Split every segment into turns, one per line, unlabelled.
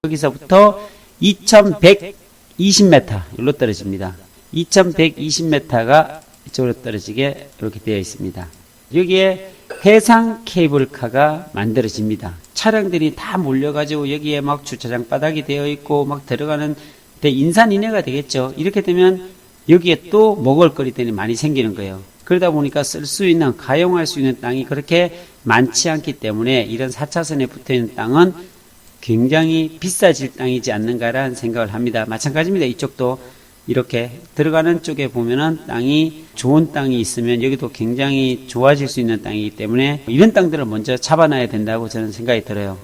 여기서부터 2120m 일로 떨어집니다. 2120m가 이쪽으로 떨어지게 이렇게 되어 있습니다. 여기에 해상 케이블카가 만들어집니다. 차량들이 다 몰려가지고 여기에 막 주차장 바닥이 되어 있고 막 들어가는 인산인해가 되겠죠. 이렇게 되면 여기에 또 먹을거리들이 많이 생기는 거예요. 그러다 보니까 쓸 수 있는, 가용할 수 있는 땅이 그렇게 많지 않기 때문에 이런 4차선에 붙어 있는 땅은 굉장히 비싸질 땅이지 않는가라는 생각을 합니다. 마찬가지입니다. 이쪽도 이렇게 들어가는 쪽에 보면은 땅이 좋은 땅이 있으면 여기도 굉장히 좋아질 수 있는 땅이기 때문에 이런 땅들을 먼저 잡아놔야 된다고 저는 생각이 들어요.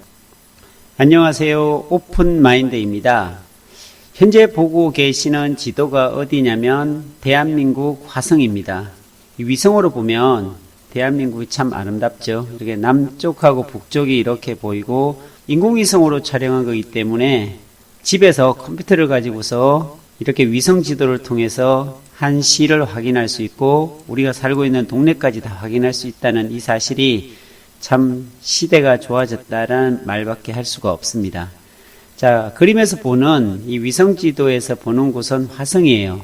안녕하세요. 오픈마인드입니다. 현재 보고 계시는 지도가 어디냐면 대한민국 화성입니다. 이 위성으로 보면 대한민국이 참 아름답죠. 이렇게 남쪽하고 북쪽이 이렇게 보이고 인공위성으로 촬영한 거기 때문에 집에서 컴퓨터를 가지고서 이렇게 위성 지도를 통해서 한 시를 확인할 수 있고 우리가 살고 있는 동네까지 다 확인할 수 있다는 이 사실이 참 시대가 좋아졌다라는 말밖에 할 수가 없습니다. 자, 그림에서 보는 이 위성 지도에서 보는 곳은 화성이에요.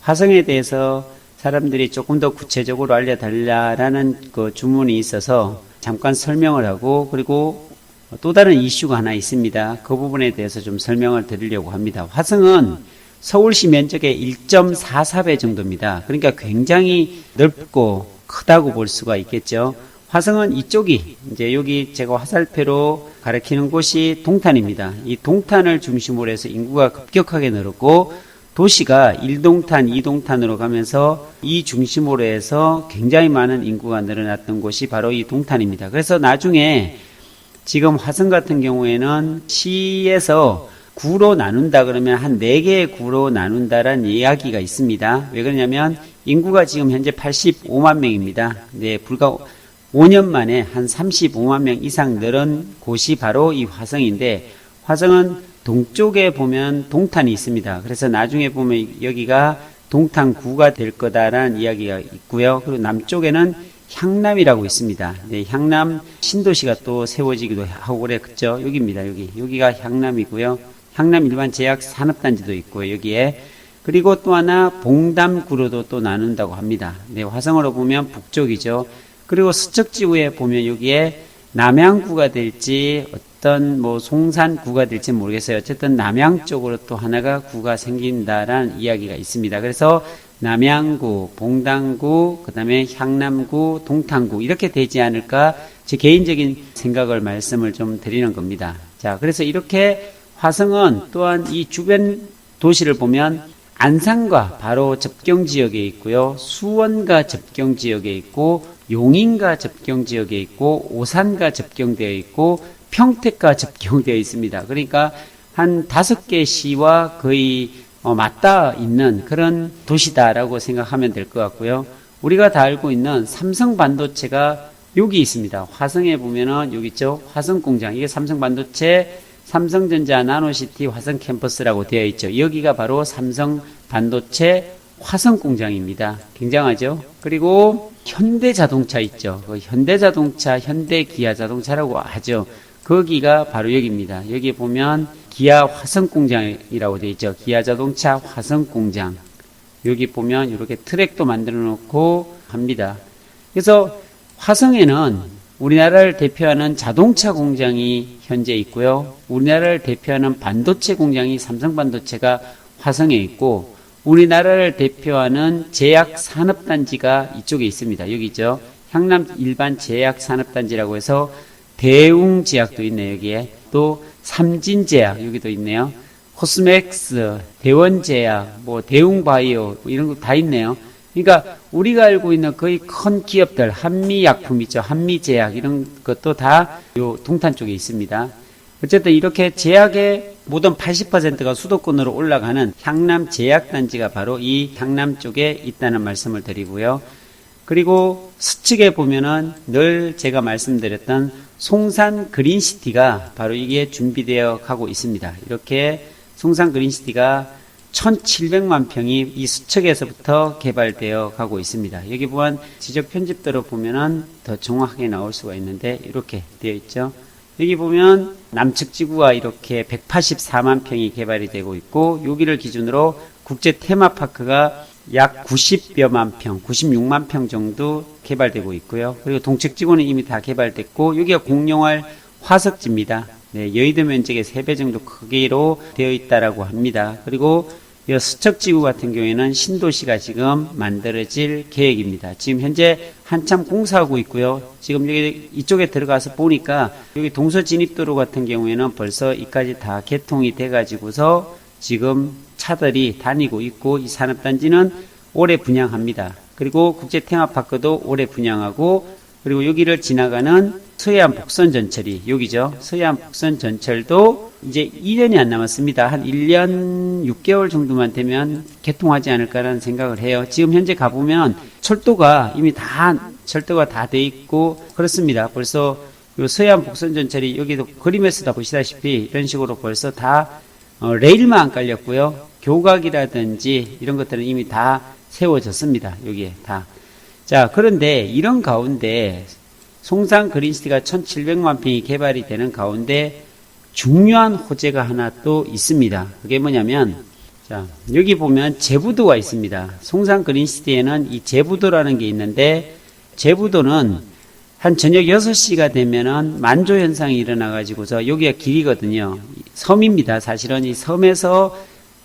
화성에 대해서 사람들이 조금 더 구체적으로 알려달라는 그 주문이 있어서 잠깐 설명을 하고 그리고 또 다른 이슈가 하나 있습니다. 그 부분에 대해서 좀 설명을 드리려고 합니다. 화성은 서울시 면적의 1.44배 정도입니다. 그러니까 굉장히 넓고 크다고 볼 수가 있겠죠. 화성은 이쪽이 이제 여기 제가 화살표로 가리키는 곳이 동탄입니다. 이 동탄을 중심으로 해서 인구가 급격하게 늘었고 도시가 1동탄, 2동탄으로 가면서 이 중심으로 해서 굉장히 많은 인구가 늘어났던 곳이 바로 이 동탄입니다. 그래서 나중에 지금 화성 같은 경우에는 시에서 구로 나눈다 그러면 한 4개의 구로 나눈다라는 이야기가 있습니다. 왜 그러냐면 인구가 지금 현재 85만 명입니다. 네, 불과 5년 만에 한 35만 명 이상 늘은 곳이 바로 이 화성인데 화성은 동쪽에 보면 동탄이 있습니다. 그래서 나중에 보면 여기가 동탄구가 될 거다라는 이야기가 있고요. 그리고 남쪽에는 향남이라고 있습니다. 네, 향남 신도시가 또 세워지기도 하고 그래, 그죠? 여기입니다. 여기가 향남이고요. 향남 일반 제약 산업단지도 있고요. 여기에 그리고 또 하나 봉담구로도 또 나눈다고 합니다. 네, 화성으로 보면 북쪽이죠. 그리고 서척지구에 보면 여기에 남양구가 될지 어떤 뭐 송산구가 될지 모르겠어요. 어쨌든 남양 쪽으로 또 하나가 구가 생긴다라는 이야기가 있습니다. 그래서 남양구, 봉담구, 그 다음에 향남구, 동탄구 이렇게 되지 않을까 제 개인적인 생각을 말씀을 좀 드리는 겁니다. 자, 그래서 이렇게 화성은 또한 이 주변 도시를 보면 안산과 바로 접경 지역에 있고요. 수원과 접경 지역에 있고 용인과 접경 지역에 있고 오산과 접경되어 있고 평택과 접경되어 있습니다. 그러니까 한 5개 시와 거의 맞닿아 있는 그런 도시다라고 생각하면 될 것 같고요. 우리가 다 알고 있는 삼성 반도체가 여기 있습니다. 화성에 보면은 여기 있죠. 화성 공장. 이게 삼성 반도체 삼성전자 나노시티 화성 캠퍼스라고 되어 있죠. 여기가 바로 삼성 반도체 화성 공장입니다. 굉장하죠. 그리고 현대자동차 있죠. 현대자동차, 현대기아자동차라고 하죠. 거기가 바로 여기입니다. 여기 보면 기아 화성 공장이라고 되어 있죠. 기아자동차 화성 공장. 여기 보면 이렇게 트랙도 만들어 놓고 합니다. 그래서 화성에는 우리나라를 대표하는 자동차 공장이 현재 있고요. 우리나라를 대표하는 반도체 공장이 삼성반도체가 화성에 있고 우리나라를 대표하는 제약산업단지가 이쪽에 있습니다. 여기죠. 향남 일반 제약산업단지라고 해서 대웅제약도 있네요. 여기에 또 삼진제약 여기도 있네요. 코스맥스, 대원제약, 뭐 대웅바이오 이런 거 다 있네요. 그러니까 우리가 알고 있는 거의 큰 기업들, 한미약품 있죠. 한미제약 이런 것도 다 요 동탄 쪽에 있습니다. 어쨌든 이렇게 제약의 모든 80%가 수도권으로 올라가는 향남 제약단지가 바로 이 향남 쪽에 있다는 말씀을 드리고요. 그리고 서측에 보면은 늘 제가 말씀드렸던 송산 그린시티가 바로 이게 준비되어 가고 있습니다. 이렇게 송산 그린시티가 1700만 평이 이 수척에서부터 개발되어 가고 있습니다. 여기 보면 지적 편집도로 보면은 더 정확하게 나올 수가 있는데 이렇게 되어 있죠. 여기 보면 남측 지구가 이렇게 184만 평이 개발이 되고 있고, 여기를 기준으로 국제 테마파크가 약 90여만 평, 96만 평 정도 개발되고 있고요. 그리고 동측 지구는 이미 다 개발됐고, 여기가 공룡할 화석지입니다. 네, 여의도 면적의 3배 정도 크기로 되어 있다라고 합니다. 그리고 이 서척지구 같은 경우에는 신도시가 지금 만들어질 계획입니다. 지금 현재 한참 공사하고 있고요. 지금 여기 이쪽에 들어가서 보니까 여기 동서진입도로 같은 경우에는 벌써 이까지 다 개통이 돼가지고서 지금 차들이 다니고 있고, 이 산업단지는 올해 분양합니다. 그리고 국제 테마파크도 올해 분양하고, 그리고 여기를 지나가는 서해안 복선 전철이 여기죠. 서해안 복선 전철도 이제 2년이 안 남았습니다. 한 1년 6개월 정도만 되면 개통하지 않을까라는 생각을 해요. 지금 현재 가보면 철도가 이미 철도가 다 돼 있고 그렇습니다. 벌써 요 서해안 복선 전철이 여기도 그림에서 보시다시피 이런 식으로 벌써 다 레일만 안 깔렸고요. 교각이라든지 이런 것들은 이미 다 세워졌습니다. 여기에 다. 자, 그런데 이런 가운데 송산 그린시티가 1700만 평이 개발이 되는 가운데 중요한 호재가 하나 또 있습니다. 그게 뭐냐면, 자, 여기 보면 제부도가 있습니다. 송산 그린시티에는 이 제부도라는 게 있는데, 제부도는 한 저녁 6시가 되면은 만조 현상이 일어나가지고서 여기가 길이거든요. 섬입니다. 사실은 이 섬에서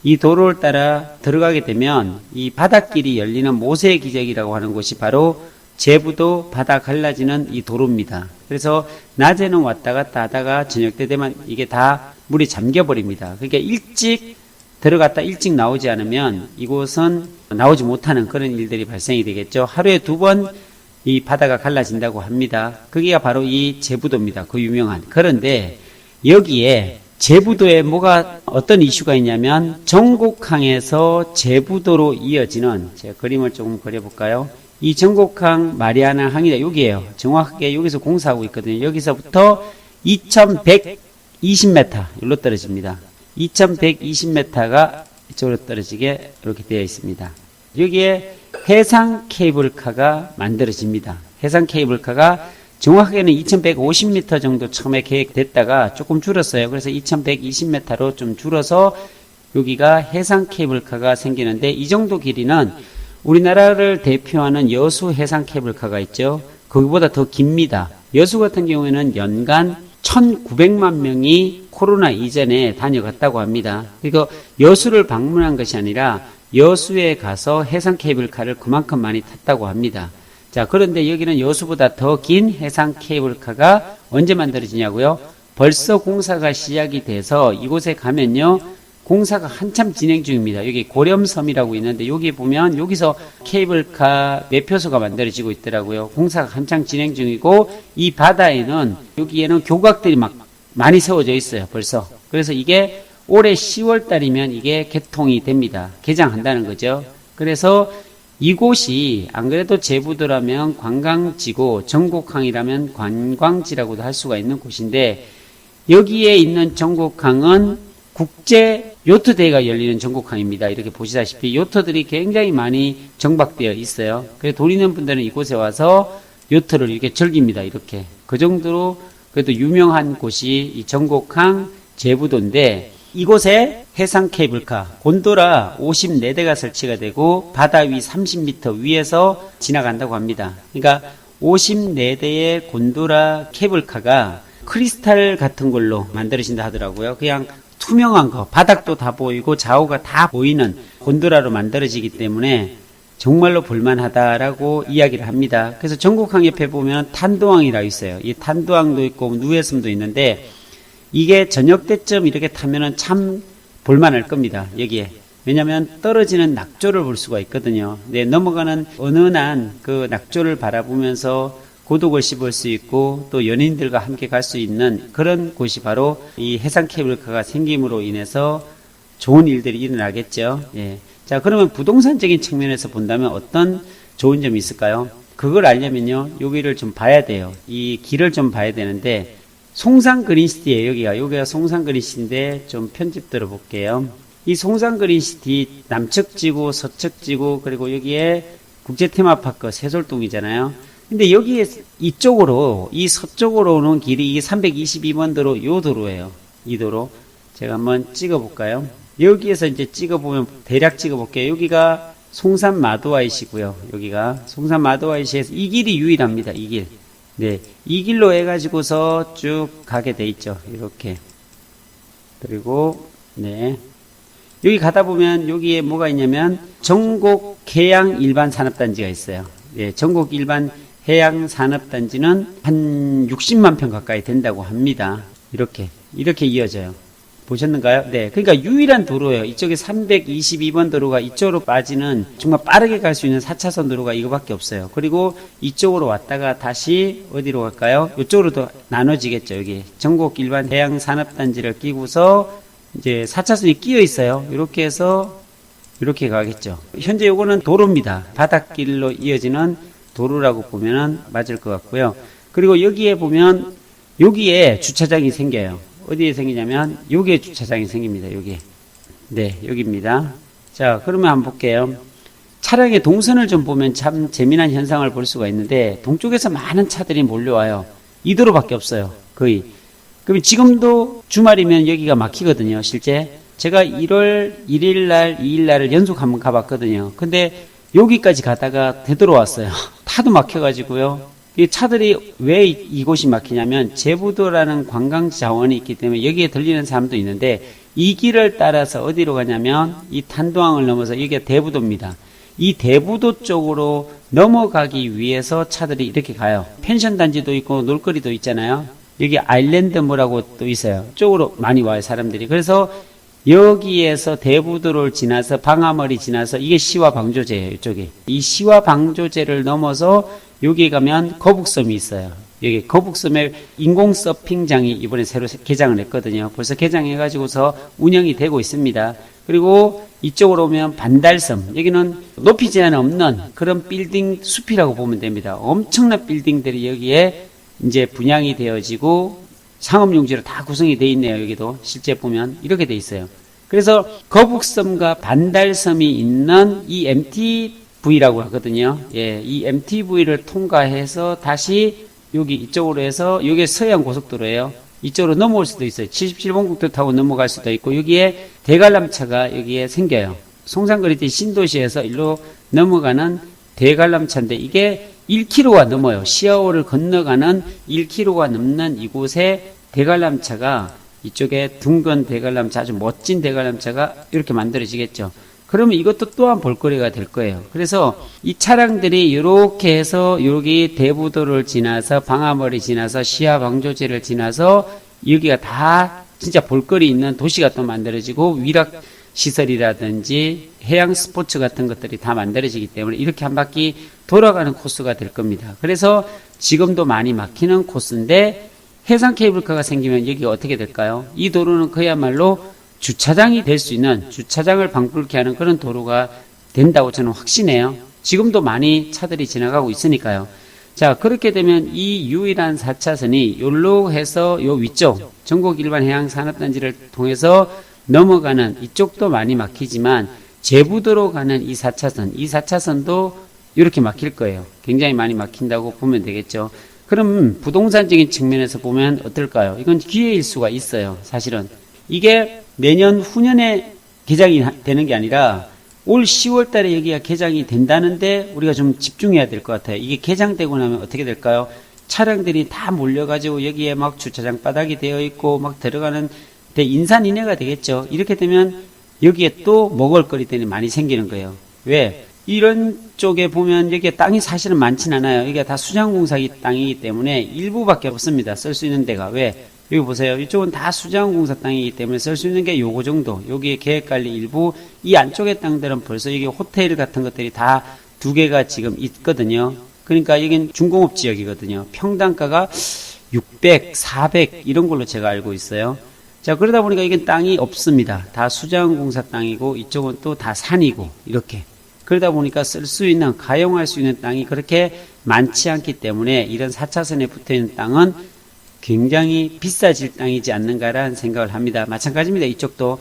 이 도로를 따라 들어가게 되면 이 바닷길이 열리는 모세 기적이라고 하는 곳이 바로 제부도 바다 갈라지는 이 도로입니다. 그래서 낮에는 왔다 갔다 하다가 저녁 때 되면 이게 다 물이 잠겨버립니다. 그러니까 일찍 들어갔다 일찍 나오지 않으면 이곳은 나오지 못하는 그런 일들이 발생이 되겠죠. 하루에 2번 이 바다가 갈라진다고 합니다. 그게 바로 이 제부도입니다. 그 유명한. 그런데 여기에 제부도에 어떤 이슈가 있냐면 전곡항에서 제부도로 이어지는, 제가 그림을 조금 그려볼까요? 이 전곡항 마리아나 항이다. 여기에요. 정확하게 여기서 공사하고 있거든요. 여기서부터 2120m 일로 떨어집니다. 2120m가 이쪽으로 떨어지게 이렇게 되어 있습니다. 여기에 해상 케이블카가 만들어집니다. 해상 케이블카가 정확하게는 2150m 정도 처음에 계획됐다가 조금 줄었어요. 그래서 2120m로 좀 줄어서 여기가 해상 케이블카가 생기는데, 이 정도 길이는 우리나라를 대표하는 여수 해상 케이블카가 있죠. 거기보다 더 깁니다. 여수 같은 경우에는 연간 1900만 명이 코로나 이전에 다녀갔다고 합니다. 그러니까 여수를 방문한 것이 아니라 여수에 가서 해상 케이블카를 그만큼 많이 탔다고 합니다. 자, 그런데 여기는 여수보다 더 긴 해상 케이블카가 언제 만들어지냐고요? 벌써 공사가 시작이 돼서 이곳에 가면요, 공사가 한참 진행 중입니다. 여기 고렴섬이라고 있는데 여기 보면 여기서 케이블카 매표소가 만들어지고 있더라고요. 공사가 한창 진행 중이고, 이 바다에는 여기에는 교각들이 막 많이 세워져 있어요. 벌써. 그래서 이게 올해 10월 달이면 이게 개통이 됩니다. 개장한다는 거죠. 그래서 이곳이 안 그래도 제부도라면 관광지고 전곡항이라면 관광지라고도 할 수가 있는 곳인데, 여기에 있는 전곡항은 국제 요트 대회가 열리는 전곡항입니다. 이렇게 보시다시피 요트들이 굉장히 많이 정박되어 있어요. 그래서 돈 있는 분들은 이곳에 와서 요트를 이렇게 즐깁니다. 이렇게. 그 정도로 그래도 유명한 곳이 이 전곡항 제부도인데, 이곳에 해상 케이블카, 곤도라 54대가 설치가 되고 바다 위 30m 위에서 지나간다고 합니다. 그러니까 54대의 곤도라 케이블카가 크리스탈 같은 걸로 만들어진다 하더라고요. 그냥 투명한 거, 바닥도 다 보이고 좌우가 다 보이는 곤도라로 만들어지기 때문에 정말로 볼만하다라고 이야기를 합니다. 그래서 전곡항 옆에 보면 탄도항이라고 있어요. 이 탄도항도 있고 누에섬도 있는데, 이게 저녁 때쯤 이렇게 타면은 참 볼만할 겁니다. 여기에. 왜냐하면 떨어지는 낙조를 볼 수가 있거든요. 네, 넘어가는 은은한 그 낙조를 바라보면서 고독을 씹을 수 있고 또 연인들과 함께 갈 수 있는 그런 곳이 바로 이 해상 케이블카가 생김으로 인해서 좋은 일들이 일어나겠죠. 예. 자, 그러면 부동산적인 측면에서 본다면 어떤 좋은 점이 있을까요? 그걸 알려면요, 여기를 좀 봐야 돼요. 이 길을 좀 봐야 되는데, 송산 그린시티예요. 여기가 송산 그린시티인데 좀 편집 들어볼게요. 이 송산 그린시티 남측 지구, 서측 지구, 그리고 여기에 국제 테마파크 세솔동이잖아요. 근데 여기에 이쪽으로 이 서쪽으로 오는 길이 이 322번 도로 요 도로예요. 이 도로 제가 한번 찍어 볼까요? 여기에서 이제 찍어 보면 대략 찍어 볼게요. 여기가 송산 마도아이시고요. 여기가 송산 마도아이시에서 이 길이 유일합니다. 이 길. 네, 이 길로 해가지고서 쭉 가게 돼 있죠. 이렇게. 그리고 네, 여기 가다 보면 여기에 뭐가 있냐면 전곡 해양 일반 산업단지가 있어요. 네, 전곡 일반 해양 산업단지는 한 60만 평 가까이 된다고 합니다. 이렇게 이어져요. 보셨는가요? 네. 그러니까 유일한 도로예요. 이쪽에 322번 도로가 이쪽으로 빠지는 정말 빠르게 갈 수 있는 4차선 도로가 이거밖에 없어요. 그리고 이쪽으로 왔다가 다시 어디로 갈까요? 이쪽으로도 나눠지겠죠. 여기 전곡 일반 해양 산업단지를 끼고서 이제 4차선이 끼어 있어요. 이렇게 해서 이렇게 가겠죠. 현재 요거는 도로입니다. 바닷길로 이어지는 도로라고 보면은 맞을 것 같고요. 그리고 여기에 보면 여기에 주차장이 생겨요. 어디에 생기냐면 여기에 주차장이 생깁니다. 여기. 네, 여기입니다. 자, 그러면 한번 볼게요. 차량의 동선을 좀 보면 참 재미난 현상을 볼 수가 있는데 동쪽에서 많은 차들이 몰려와요. 이 도로밖에 없어요. 거의. 그럼 지금도 주말이면 여기가 막히거든요. 실제 제가 1월 1일 날, 2일 날을 연속 한번 가봤거든요. 근데 여기까지 가다가 되돌아왔어요. 타도 막혀가지고요. 이 차들이 왜 이곳이 막히냐면 제부도라는 관광 자원이 있기 때문에 여기에 들리는 사람도 있는데 이 길을 따라서 어디로 가냐면 이 탄도항을 넘어서 여기가 대부도입니다. 이 대부도 쪽으로 넘어가기 위해서 차들이 이렇게 가요. 펜션 단지도 있고 놀거리도 있잖아요. 여기 아일랜드 뭐라고 또 있어요. 쪽으로 많이 와요, 사람들이. 그래서 여기에서 대부도를 지나서 방아머리 지나서 이게 시와 방조제예요. 이쪽이. 이 시와 방조제를 넘어서 여기 가면 거북섬이 있어요. 여기 거북섬에 인공 서핑장이 이번에 새로 개장을 했거든요. 벌써 개장해가지고서 운영이 되고 있습니다. 그리고 이쪽으로 오면 반달섬. 여기는 높이 제한 없는 그런 빌딩 숲이라고 보면 됩니다. 엄청난 빌딩들이 여기에 이제 분양이 되어지고 상업용지로 다 구성이 되어 있네요. 여기도 실제 보면 이렇게 되어 있어요. 그래서 거북섬과 반달섬이 있는 이 MTV라고 하거든요. 예, 이 MTV를 통과해서 다시 여기 이쪽으로 해서 여기 서해안 고속도로예요. 이쪽으로 넘어올 수도 있어요. 77번 국도 타고 넘어갈 수도 있고 여기에 대관람차가 여기에 생겨요. 송산거리대 신도시에서 일로 넘어가는 대관람차인데 이게 1km가 넘어요. 시야호를 건너가는 1km가 넘는 이곳에 대관람차가 이쪽에 둥근 대관람차 아주 멋진 대관람차가 이렇게 만들어지겠죠. 그러면 이것도 또한 볼거리가 될 거예요. 그래서 이 차량들이 이렇게 해서 여기 대부도를 지나서 방아머리 지나서 시야 방조제를 지나서 여기가 다 진짜 볼거리 있는 도시가 또 만들어지고 위락 시설이라든지 해양 스포츠 같은 것들이 다 만들어지기 때문에 이렇게 한 바퀴 돌아가는 코스가 될 겁니다. 그래서 지금도 많이 막히는 코스인데 해상 케이블카가 생기면 여기가 어떻게 될까요? 이 도로는 그야말로 주차장이 될 수 있는 주차장을 방불케 하는 그런 도로가 된다고 저는 확신해요. 지금도 많이 차들이 지나가고 있으니까요. 자, 그렇게 되면 이 유일한 4차선이 요로 해서 요 위쪽 전국 일반 해양 산업단지를 통해서 넘어가는 이쪽도 많이 막히지만 제부도로 가는 이 4차선도 이렇게 막힐 거예요. 굉장히 많이 막힌다고 보면 되겠죠. 그럼 부동산적인 측면에서 보면 어떨까요? 이건 기회일 수가 있어요. 사실은 이게 내년 후년에 개장이 되는 게 아니라 올 10월 달에 여기가 개장이 된다는데 우리가 좀 집중해야 될 것 같아요. 이게 개장되고 나면 어떻게 될까요? 차량들이 다 몰려가지고 여기에 막 주차장 바닥이 되어 있고 막 들어가는 인산인해가 되겠죠. 이렇게 되면 여기에 또 먹을거리들이 많이 생기는 거예요. 왜? 이런 쪽에 보면 여기에 땅이 사실은 많진 않아요. 이게 다 수장공사 땅이기 때문에 일부밖에 없습니다. 쓸 수 있는 데가. 왜? 여기 보세요. 이쪽은 다 수장공사 땅이기 때문에 쓸 수 있는 게 요거 정도. 여기에 계획관리 일부. 이 안쪽의 땅들은 벌써 여기 호텔 같은 것들이 다 2개가 지금 있거든요. 그러니까 여긴 중공업 지역이거든요. 평당가가 600, 400 이런 걸로 제가 알고 있어요. 자, 그러다 보니까 이건 땅이 없습니다. 다 수장공사 땅이고 이쪽은 또 다 산이고 이렇게. 그러다 보니까 쓸 수 있는, 가용할 수 있는 땅이 그렇게 많지 않기 때문에 이런 4차선에 붙어있는 땅은 굉장히 비싸질 땅이지 않는가라는 생각을 합니다. 마찬가지입니다. 이쪽도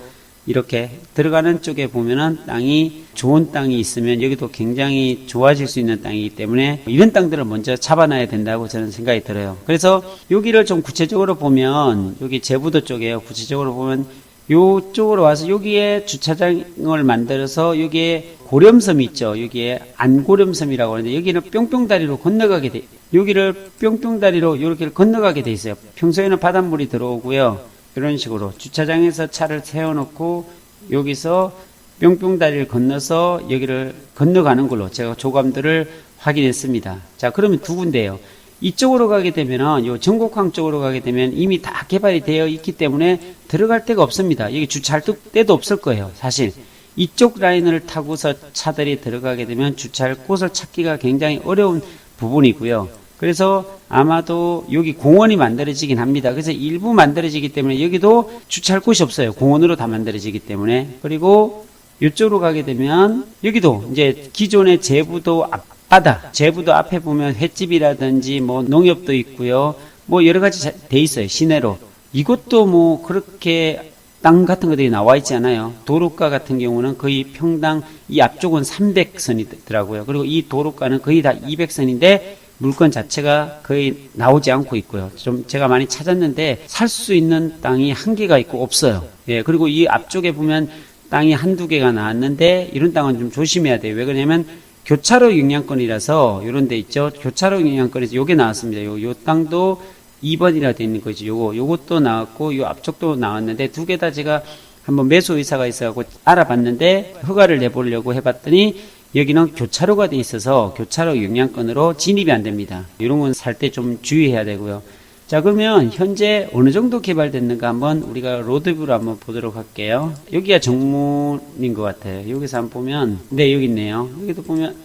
이렇게 들어가는 쪽에 보면은 땅이 좋은 땅이 있으면 여기도 굉장히 좋아질 수 있는 땅이기 때문에 이런 땅들을 먼저 잡아놔야 된다고 저는 생각이 들어요. 그래서 여기를 좀 구체적으로 보면 여기 제부도 쪽이에요. 구체적으로 보면 요쪽으로 와서 여기에 주차장을 만들어서 여기에 고렴섬이 있죠. 여기에 안고렴섬이라고 하는데 여기는 뿅뿅다리로 건너가게 돼. 여기를 뿅뿅다리로 이렇게 건너가게 돼 있어요. 평소에는 바닷물이 들어오고요. 이런 식으로 주차장에서 차를 세워놓고 여기서 뿅뿅다리를 건너서 여기를 건너가는 걸로 제가 조감들을 확인했습니다. 자, 그러면 두 군데예요. 이쪽으로 가게 되면은 요 전곡항 쪽으로 가게 되면 이미 다 개발이 되어 있기 때문에 들어갈 데가 없습니다. 여기 주차할 데도 없을 거예요. 사실 이쪽 라인을 타고서 차들이 들어가게 되면 주차할 곳을 찾기가 굉장히 어려운 부분이고요. 그래서 아마도 여기 공원이 만들어지긴 합니다. 그래서 일부 만들어지기 때문에 여기도 주차할 곳이 없어요. 공원으로 다 만들어지기 때문에. 그리고 이쪽으로 가게 되면 여기도 이제 기존의 제부도 앞바다, 제부도 앞에 보면 횟집이라든지 뭐 농협도 있고요. 뭐 여러 가지 돼 있어요. 시내로. 이것도 뭐 그렇게 땅 같은 것들이 나와 있지 않아요. 도로가 같은 경우는 거의 평당 이 앞쪽은 300선이더라고요. 그리고 이 도로가는 거의 다 200선인데 물건 자체가 거의 나오지 않고 있고요. 좀 제가 많이 찾았는데 살 수 있는 땅이 한 개가 있고 없어요. 예, 그리고 이 앞쪽에 보면 땅이 한두 개가 나왔는데 이런 땅은 좀 조심해야 돼요. 왜 그러냐면 교차로 영향권이라서 이런 데 있죠. 교차로 영향권에서 요게 나왔습니다. 요 땅도 2번이라 되어 있는 거죠. 요것도 나왔고 요 앞쪽도 나왔는데 두 개 다 제가 한번 매수 의사가 있어갖고 알아봤는데 허가를 내보려고 해봤더니 여기는 교차로가 돼 있어서 교차로 영향권으로 진입이 안 됩니다. 이런 건 살 때 좀 주의해야 되고요. 자, 그러면 현재 어느 정도 개발됐는가 한번 우리가 로드뷰로 한번 보도록 할게요. 여기가 정문인 것 같아요. 여기서 한번 보면, 네, 여기 있네요. 여기도 보면,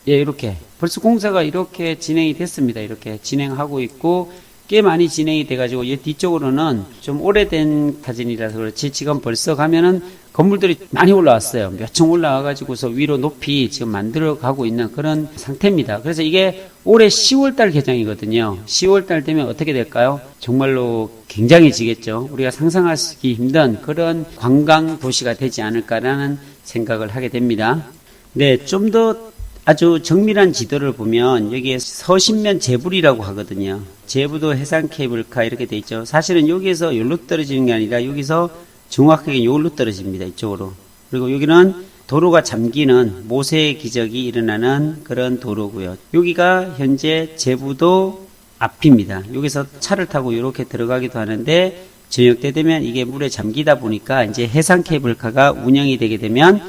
예, 이렇게. 벌써 공사가 이렇게 진행이 됐습니다. 이렇게 진행하고 있고, 꽤 많이 진행이 돼가지고, 이 뒤쪽으로는 좀 오래된 사진이라서 그렇지, 지금 벌써 가면은 건물들이 많이 올라왔어요. 몇 층 올라와가지고서 위로 높이 지금 만들어 가고 있는 그런 상태입니다. 그래서 이게 올해 10월달 개장이거든요. 10월달 되면 어떻게 될까요? 정말로 굉장해지겠죠. 우리가 상상하기 힘든 그런 관광 도시가 되지 않을까라는 생각을 하게 됩니다. 네, 좀 더 아주 정밀한 지도를 보면 여기에 서신면 제불이라고 하거든요. 제부도 해상 케이블카 이렇게 돼 있죠. 사실은 여기에서 여기로 떨어지는 게 아니라 여기서 정확하게 여기로 떨어집니다. 이쪽으로. 그리고 여기는 도로가 잠기는 모세 기적이 일어나는 그런 도로고요. 여기가 현재 제부도 앞입니다. 여기서 차를 타고 이렇게 들어가기도 하는데 저녁 때 되면 이게 물에 잠기다 보니까 이제 해상 케이블카가 운영이 되게 되면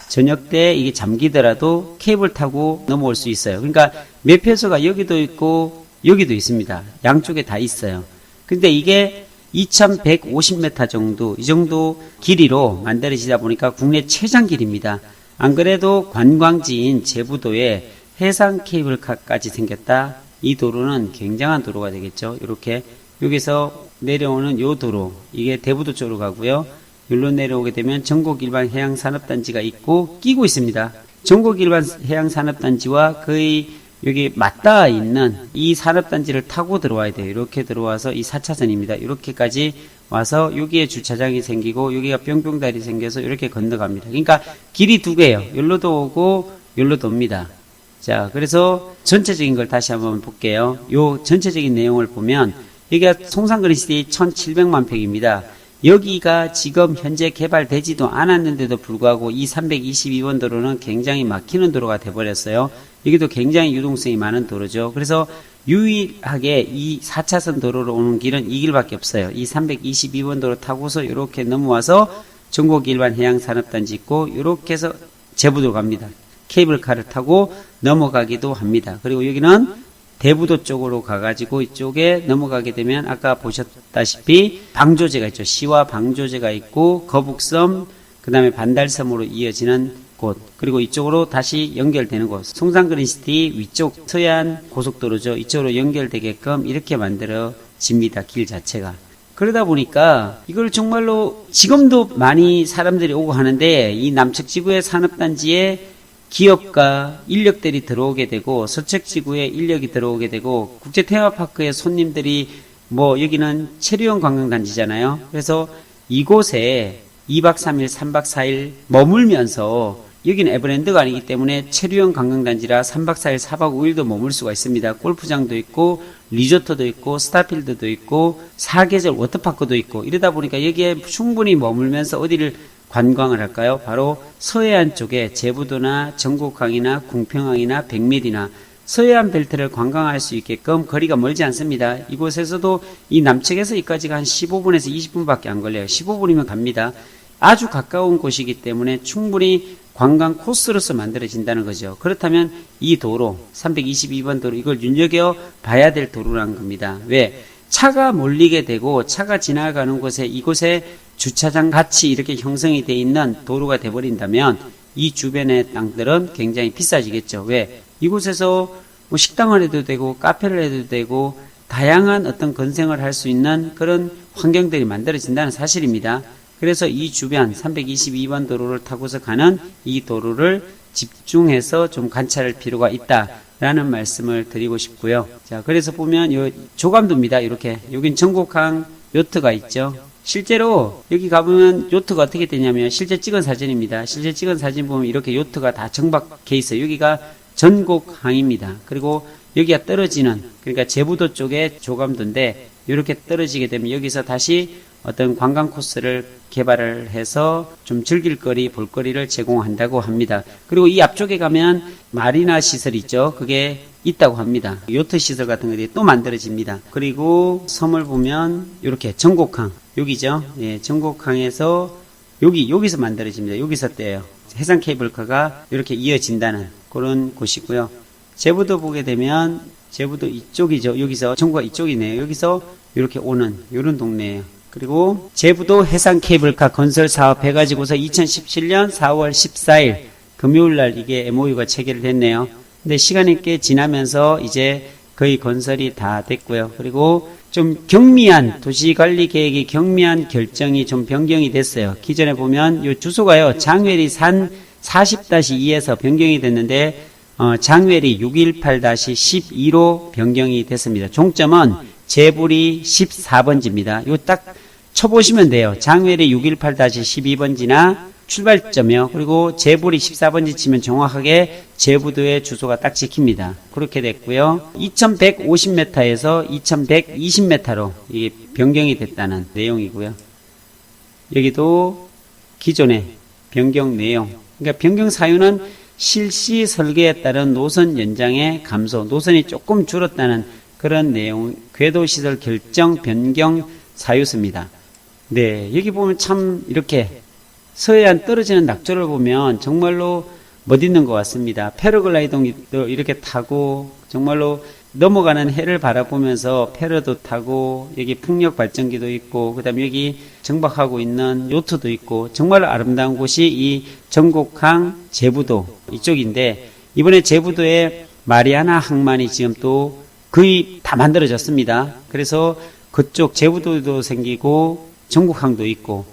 저녁 때 이게 잠기더라도 케이블 타고 넘어올 수 있어요. 그러니까 매표소가 여기도 있고 여기도 있습니다. 양쪽에 다 있어요. 근데 이게 2150m 정도, 이 정도 길이로 만들어지다 보니까 국내 최장 길입니다. 안 그래도 관광지인 제부도에 해상 케이블카까지 생겼다. 이 도로는 굉장한 도로가 되겠죠. 이렇게 여기서 내려오는 요 도로, 이게 대부도 쪽으로 가고요. 여기로 내려오게 되면 전곡일반 해양산업단지가 있고 끼고 있습니다. 전곡일반 해양산업단지와 거의 여기 맞닿아 있는 이 산업단지를 타고 들어와야 돼요. 이렇게 들어와서 이 4차선입니다. 이렇게까지 와서 여기에 주차장이 생기고 여기가 뿅뿅다리 생겨서 이렇게 건너갑니다. 그러니까 길이 두 개예요. 여기로도 오고 여기로도 옵니다. 자, 그래서 전체적인 걸 다시 한번 볼게요. 요 전체적인 내용을 보면 여기가 송산그린시티 1700만 평입니다. 여기가 지금 현재 개발되지도 않았는데도 불구하고 이 322번 도로는 굉장히 막히는 도로가 돼버렸어요. 여기도 굉장히 유동성이 많은 도로죠. 그래서 유일하게 이 4차선 도로로 오는 길은 이 길밖에 없어요. 이 322번 도로 타고서 이렇게 넘어와서 전곡일반 해양산업단지 있고 이렇게 해서 제부도 갑니다. 케이블카를 타고 넘어가기도 합니다. 그리고 여기는 대부도 쪽으로 가가지고 이쪽에 넘어가게 되면 아까 보셨다시피 방조제가 있죠. 시와 방조제가 있고 거북섬, 그 다음에 반달섬으로 이어지는 곳, 그리고 이쪽으로 다시 연결되는 곳, 송산그린시티 위쪽 서해안 고속도로죠. 이쪽으로 연결되게끔 이렇게 만들어집니다. 길 자체가. 그러다 보니까 이걸 정말로 지금도 많이 사람들이 오고 하는데 이 남측 지구의 산업단지에 기업과 인력들이 들어오게 되고 서측 지구에 인력이 들어오게 되고 국제 테마파크의 손님들이 뭐 여기는 체류형 관광단지잖아요. 그래서 이곳에 2박 3일, 3박 4일 머물면서 여기는 에버랜드가 아니기 때문에 체류형 관광단지라 3박 4일, 4박 5일도 머물 수가 있습니다. 골프장도 있고 리조트도 있고 스타필드도 있고 사계절 워터파크도 있고 이러다 보니까 여기에 충분히 머물면서 어디를 관광을 할까요? 바로 서해안 쪽에 제부도나 전곡항이나 궁평항이나 백밀이나 서해안 벨트를 관광할 수 있게끔 거리가 멀지 않습니다. 이곳에서도 이 남측에서 여기까지가 한 15분에서 20분밖에 안 걸려요. 15분이면 갑니다. 아주 가까운 곳이기 때문에 충분히 관광 코스로서 만들어진다는 거죠. 그렇다면 이 도로 322번 도로 이걸 눈여겨봐야 될 도로라는 겁니다. 왜? 차가 몰리게 되고 차가 지나가는 곳에 이곳에 주차장 같이 이렇게 형성이 되어 있는 도로가 돼버린다면 이 주변의 땅들은 굉장히 비싸지겠죠. 왜? 이곳에서 뭐 식당을 해도 되고 카페를 해도 되고 다양한 어떤 건생을 할 수 있는 그런 환경들이 만들어진다는 사실입니다. 그래서 이 주변 322번 도로를 타고서 가는 이 도로를 집중해서 좀 관찰할 필요가 있다라는 말씀을 드리고 싶고요. 자, 그래서 보면 요 조감도입니다. 이렇게 여긴 전곡항 요트가 있죠. 실제로 여기 가보면 요트가 어떻게 되냐면 실제 찍은 사진입니다. 실제 찍은 사진 보면 이렇게 요트가 다 정박해 있어요. 여기가 전곡항입니다. 그리고 여기가 떨어지는 그러니까 제부도 쪽에 조감도인데 이렇게 떨어지게 되면 여기서 다시 어떤 관광 코스를 개발을 해서 좀 즐길 거리, 볼거리를 제공한다고 합니다. 그리고 이 앞쪽에 가면 마리나 시설이 있죠. 그게 있다고 합니다. 요트 시설 같은 것들이 또 만들어집니다. 그리고 섬을 보면 이렇게 전곡항, 여기죠. 예, 전곡항에서 여기서 만들어집니다. 여기서 떼요. 해상 케이블카가 이렇게 이어진다는 그런 곳이고요. 제부도 보게 되면 제부도 이쪽이죠. 여기서 전구가 이쪽이네요. 여기서 이렇게 오는 이런 동네예요. 그리고 제부도 해상 케이블카 건설 사업 해가지고서 2017년 4월 14일 금요일날 이게 MOU가 체결이 됐네요. 근데 시간이 꽤 지나면서 이제 거의 건설이 다 됐고요. 그리고 좀 경미한 도시관리 계획이 경미한 결정이 좀 변경이 됐어요. 기존에 보면 이 주소가요. 장외리 산 40-2에서 변경이 됐는데 장외리 618-12로 변경이 됐습니다. 종점은 제부리 14번지입니다. 요 딱 쳐보시면 돼요. 장외리 618-12번지나 출발점이요. 그리고 제부리 14번지 치면 정확하게 제부도의 주소가 딱 찍힙니다. 그렇게 됐고요. 2150m에서 2120m로 이게 변경이 됐다는 내용이고요. 여기도 기존의 변경 내용. 그러니까 변경 사유는 실시 설계에 따른 노선 연장의 감소, 노선이 조금 줄었다는 그런 내용, 궤도시설 결정 변경 사유서입니다. 네, 여기 보면 참 이렇게 서해안 떨어지는 낙조를 보면 정말로 멋있는 것 같습니다. 패러글라이딩도 이렇게 타고 정말로 넘어가는 해를 바라보면서 패러도 타고 여기 풍력 발전기도 있고 그다음에 여기 정박하고 있는 요트도 있고 정말 아름다운 곳이 이 전곡항 제부도 이쪽인데 이번에 제부도에 마리아나 항만이 지금 또 거의 다 만들어졌습니다. 그래서 그쪽 제부도도 생기고 전곡항도 있고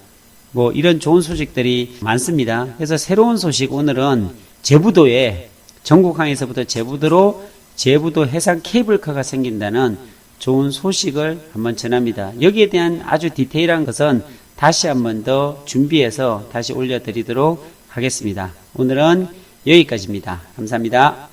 뭐 이런 좋은 소식들이 많습니다. 그래서 새로운 소식 오늘은 제부도에 전곡항에서부터 제부도로 제부도 해상 케이블카가 생긴다는 좋은 소식을 한번 전합니다. 여기에 대한 아주 디테일한 것은 다시 한번 더 준비해서 다시 올려드리도록 하겠습니다. 오늘은 여기까지입니다. 감사합니다.